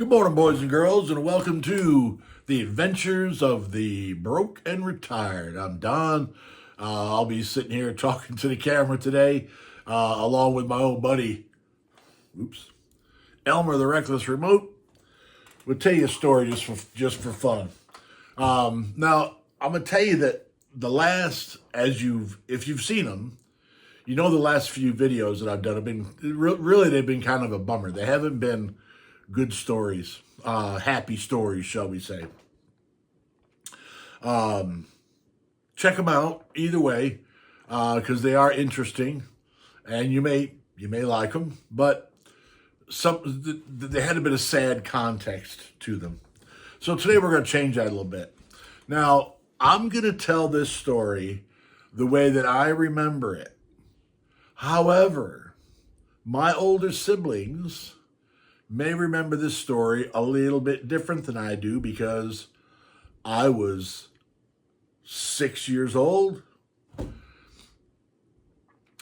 Good morning, boys and girls, and welcome to the adventures of the broke and retired. I'm Don. I'll be sitting here talking to the camera today, along with my old buddy, Elmer the Reckless Remote. We'll tell you a story just for fun. Now, I'm gonna tell you that if you've seen them, you know the last few videos that I've done have been really they've been kind of a bummer. They haven't been good stories, happy stories, shall we say. Check them out either way, because they are interesting, and you may like them, but they had a bit of sad context to them. So today we're going to change that a little bit. Now, I'm going to tell this story the way that I remember it. However, my older siblings may remember this story a little bit different than I do because I was 6 years old.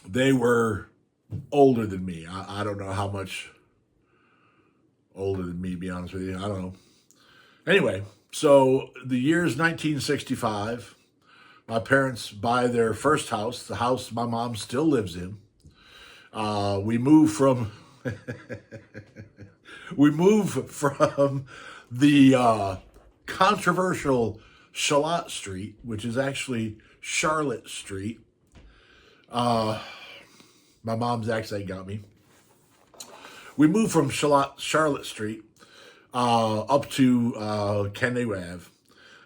They were older than me. I don't know how much older than me, to be honest with you. I don't know. Anyway, so the year's 1965. My parents buy their first house, the house my mom still lives in. We moved from the controversial Charlotte Street, which is actually Charlotte Street. My mom's accent got me. We moved from Charlotte Street up to Kenday Ave,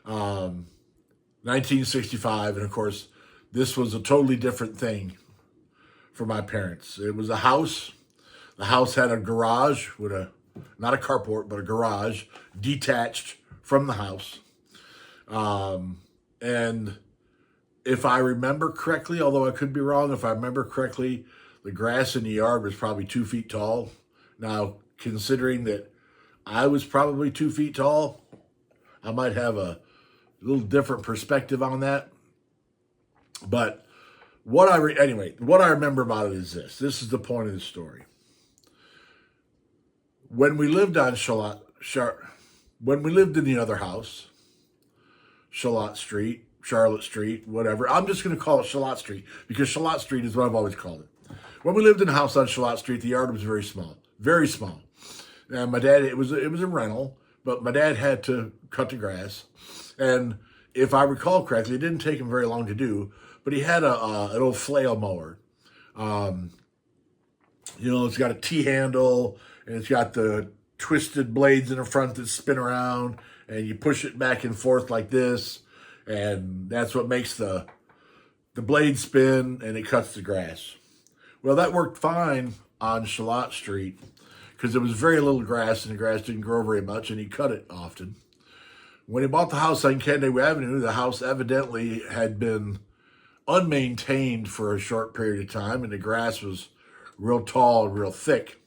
1965, and of course, this was a totally different thing for my parents. It was a house. The house had a garage with not a carport, but a garage detached from the house. And if I remember correctly, although I could be wrong, if I remember correctly, the grass in the yard was probably 2 feet tall. Now, considering that I was probably 2 feet tall, I might have a little different perspective on that. But what I remember about it is this. This is the point of the story. When we lived on when we lived in the other house, Charlotte Street, whatever. I'm just going to call it Charlotte Street because Charlotte Street is what I've always called it. When we lived in the house on Charlotte Street, the yard was very small, very small. And my dad, it was a rental, but my dad had to cut the grass. And if I recall correctly, it didn't take him very long to do, but he had an old flail mower. It's got a T-handle, and it's got the twisted blades in the front that spin around, and you push it back and forth like this, and that's what makes the blade spin, and it cuts the grass. Well, that worked fine on Charlotte Street because there was very little grass, and the grass didn't grow very much, and he cut it often. When he bought the house on Kenday Avenue, the house evidently had been unmaintained for a short period of time, and the grass was real tall and real thick.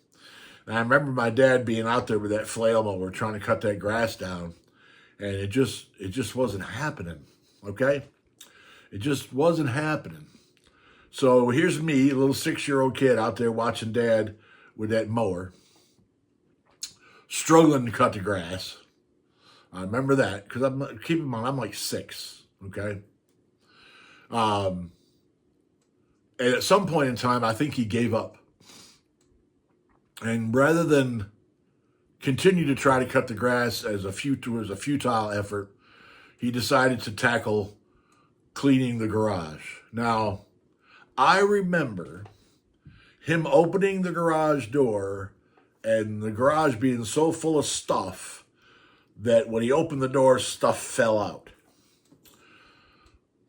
And I remember my dad being out there with that flail mower trying to cut that grass down, and it just wasn't happening, okay? It just wasn't happening. So here's me, a little 6-year-old kid out there watching Dad with that mower, struggling to cut the grass. I remember that because keep in mind, I'm like 6, okay? And at some point in time, I think he gave up. And rather than continue to try to cut the grass as a futile effort, he decided to tackle cleaning the garage. Now, I remember him opening the garage door and the garage being so full of stuff that when he opened the door, stuff fell out.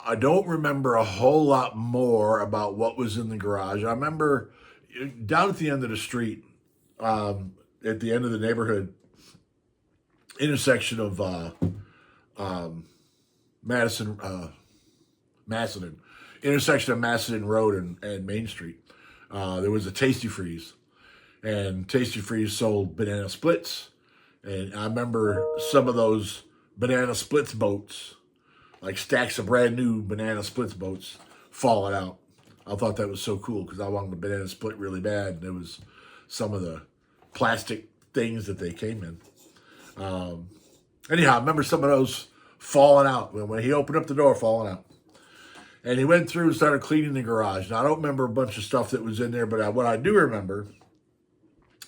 I don't remember a whole lot more about what was in the garage. I remember down at the end of the street, at the end of the neighborhood intersection of Macedon, intersection of Macedon Road and Main Street, there was a Tasty Freeze, and Tasty Freeze sold banana splits. And I remember some of those banana splits boats, like stacks of brand new banana splits boats, falling out. I thought that was so cool because I wanted a banana split really bad. And there was some of the plastic things that they came in. Anyhow, I remember some of those falling out when he opened up the door, falling out. And he went through and started cleaning the garage. Now, I don't remember a bunch of stuff that was in there, but what I do remember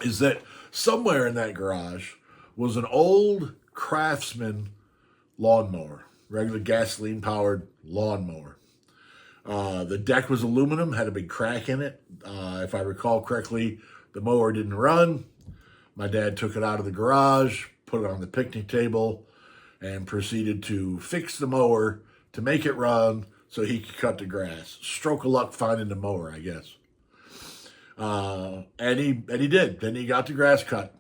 is that somewhere in that garage was an old Craftsman lawnmower, regular gasoline-powered lawnmower. The deck was aluminum, had a big crack in it. If I recall correctly, the mower didn't run. My dad took it out of the garage, put it on the picnic table, and proceeded to fix the mower to make it run so he could cut the grass. Stroke of luck finding the mower, I guess. And he did. Then he got the grass cut.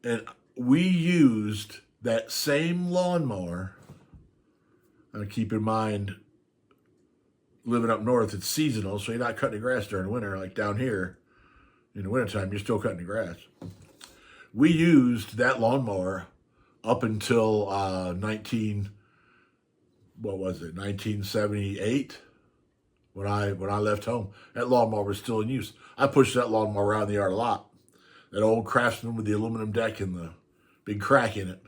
And we used that same lawnmower. And keep in mind, living up north, it's seasonal, so you're not cutting the grass during the winter. Like down here, in the wintertime, you're still cutting the grass. We used that lawnmower up until 1978, when I left home. That lawnmower was still in use. I pushed that lawnmower around the yard a lot. That old Craftsman with the aluminum deck and the big crack in it.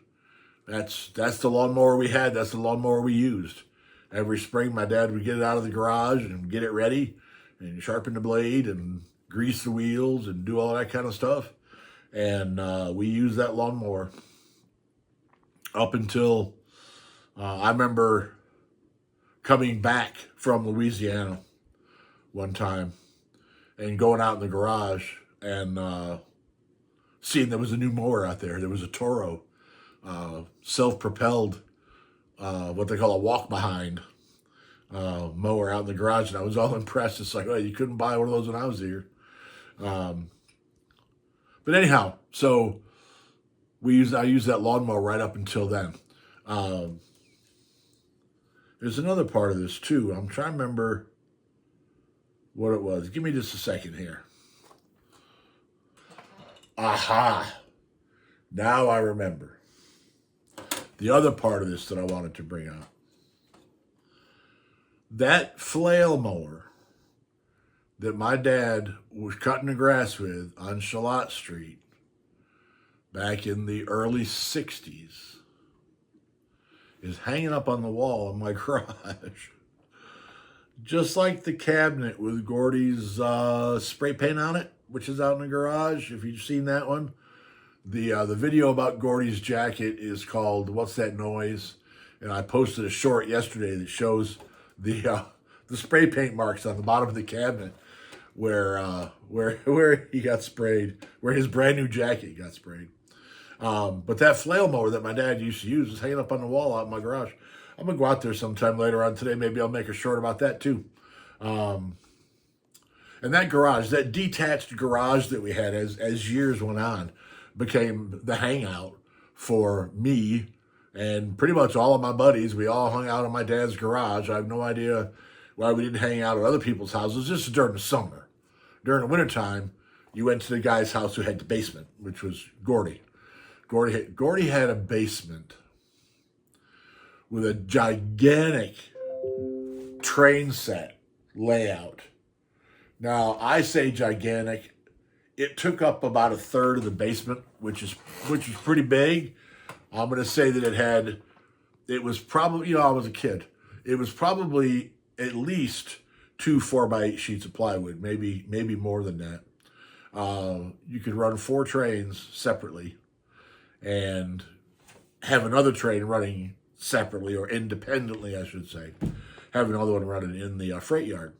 That's the lawnmower we had. That's the lawnmower we used. Every spring, my dad would get it out of the garage and get it ready and sharpen the blade and grease the wheels and do all that kind of stuff. And we used that lawnmower up until I remember coming back from Louisiana one time and going out in the garage and seeing there was a new mower out there. There was a Toro, self-propelled, what they call a walk-behind mower out in the garage, and I was all impressed. It's like, oh, you couldn't buy one of those when I was here. But anyhow, so I used that lawnmower right up until then. There's another part of this too. I'm trying to remember what it was. Give me just a second here. Aha! Now I remember. The other part of this that I wanted to bring up. That flail mower that my dad was cutting the grass with on Charlotte Street back in the early 60s is hanging up on the wall in my garage. Just like the cabinet with Gordy's spray paint on it, which is out in the garage, if you've seen that one. The video about Gordy's jacket is called What's That Noise? And I posted a short yesterday that shows the spray paint marks on the bottom of the cabinet where he got sprayed, where his brand new jacket got sprayed. But that flail mower that my dad used to use is hanging up on the wall out in my garage. I'm going to go out there sometime later on today. Maybe I'll make a short about that too. And that garage, that detached garage that we had as years went on, became the hangout for me and pretty much all of my buddies. We all hung out in my dad's garage. I have no idea why we didn't hang out at other people's houses. Just during the summer. During the wintertime, you went to the guy's house who had the basement, which was Gordy. Gordy had a basement with a gigantic train set layout. Now, I say gigantic. It took up about a third of the basement, which is pretty big. I'm going to say that it was probably, I was a kid. It was probably at least 2 4x8 sheets of plywood, maybe more than that. You could run 4 trains separately and have another train running separately or independently, I should say. Have another one running in the freight yard.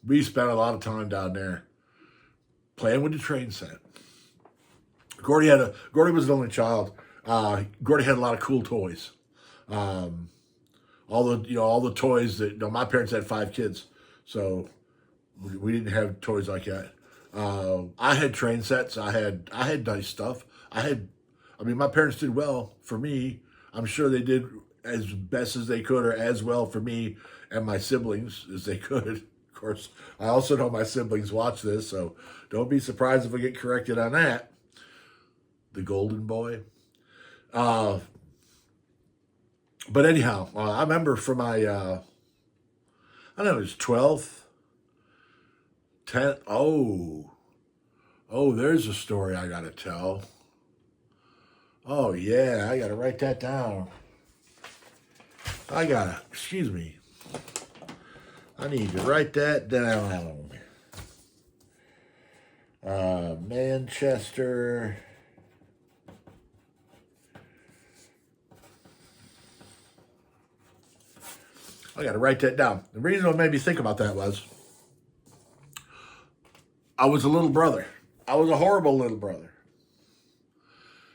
We spent a lot of time down there playing with the train set. Gordy was the only child. Gordy had a lot of cool toys. All the toys that, my parents had 5 kids, so we didn't have toys like that. I had train sets. I had nice stuff. My parents did well for me. I'm sure they did as best as they could, or as well for me and my siblings as they could. Of course, I also know my siblings watch this, so don't be surprised if I get corrected on that. The golden boy. But anyhow, I remember for my, I don't know, it was 12th, 10th. Oh, there's a story I got to tell. Oh, yeah, I got to write that down. Excuse me. I need to write that down. Manchester. I got to write that down. The reason what made me think about that was I was a little brother. I was a horrible little brother.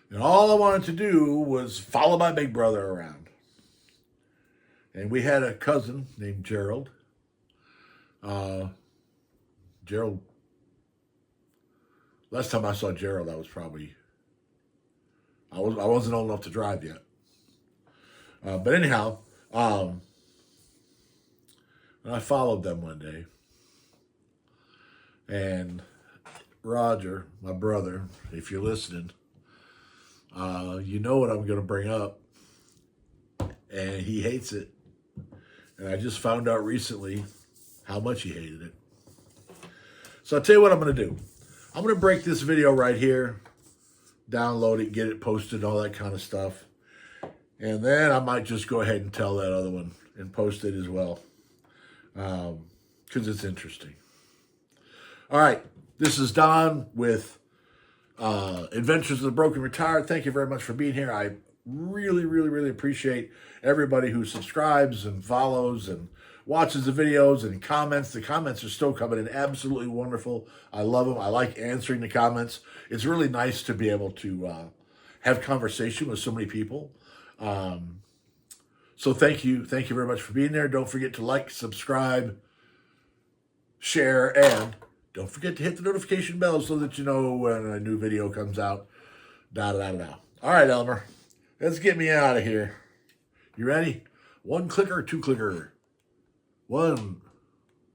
And all I wanted to do was follow my big brother around. And we had a cousin named Gerald. Gerald, last time I saw Gerald, I wasn't old enough to drive yet. But anyhow, I followed them one day. And Roger, my brother, if you're listening, you know what I'm going to bring up. And he hates it. And I just found out recently how much he hated it. So I'll tell you what I'm going to do. I'm going to break this video right here, download it, get it posted, all that kind of stuff. And then I might just go ahead and tell that other one and post it as well. Because it's interesting. All right. This is Don with Adventures of the Broken Retired. Thank you very much for being here. I really, really, really appreciate everybody who subscribes and follows and watches the videos and comments. The comments are still coming in absolutely wonderful. I love them. I like answering the comments. It's really nice to be able to have conversation with so many people. So thank you. Thank you very much for being there. Don't forget to like, subscribe, share, and don't forget to hit the notification bell so that you know when a new video comes out. All right, Elmer. Let's get me out of here. You ready? One clicker, two clicker. One.